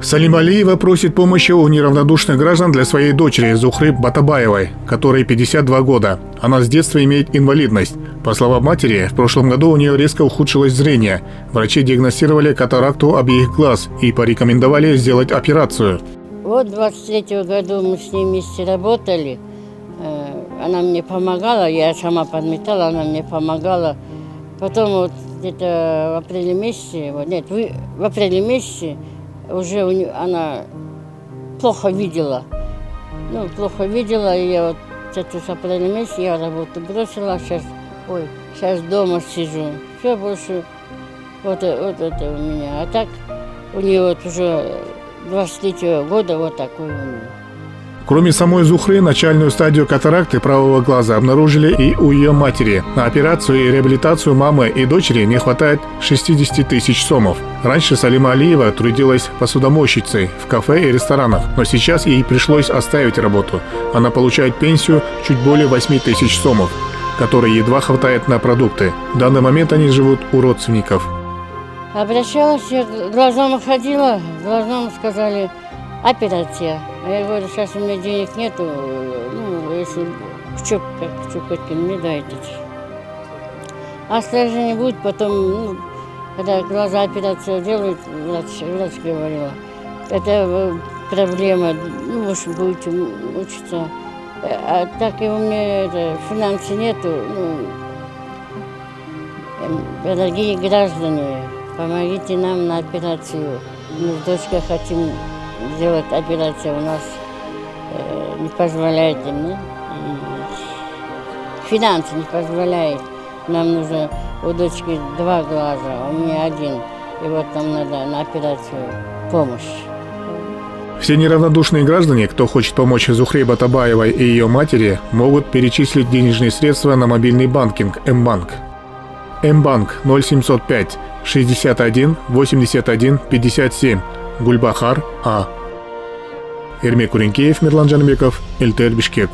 Салима Алиева просит помощи у неравнодушных граждан для своей дочери Зухры Батабаевой, которой 52 года. Она с детства имеет инвалидность. По словам матери, в прошлом году у нее резко ухудшилось зрение. Врачи диагностировали катаракту обеих глаз и порекомендовали сделать операцию. Вот в 23-м году мы с ней вместе работали. Она мне помогала, я сама подметала, она мне помогала. Потом вот где-то в апреле месяце, в апреле месяце уже она плохо видела. И я вот это с апреля месяца я работу бросила, сейчас дома сижу. Все больше вот это у меня. А так у нее вот уже 23 года вот такой у нее. Кроме самой Зухры, начальную стадию катаракты правого глаза обнаружили и у ее матери. На операцию и реабилитацию мамы и дочери не хватает 60 тысяч сомов. Раньше Салима Алиева трудилась посудомойщицей в кафе и ресторанах, но сейчас ей пришлось оставить работу. Она получает пенсию чуть более 8 тысяч сомов, которой едва хватает на продукты. В данный момент они живут у родственников. Обращалась, я к глазам ходила, глазам сказали операция. А я говорю, сейчас у меня денег нету, если к мне дайте. А осложнение будет потом, когда глаза операцию делают, врач говорила, это проблема, может будете учиться. А так и у меня финансов нету. Дорогие граждане, помогите нам на операцию. Мы с дочкой хотим сделать операцию, у нас не позволяет, финансы не позволяют. Нам нужно у дочки 2 глаза, а у меня 1. И вот нам надо на операцию помощь. Все неравнодушные граждане, кто хочет помочь Зухре Батабаевой и ее матери, могут перечислить денежные средства на мобильный банкинг М-банк. М-банк 0705 61 81 57 Гульбахар А. Эрмек Куренкеев, Мирлан Жанбеков, Эльтер Бишкек.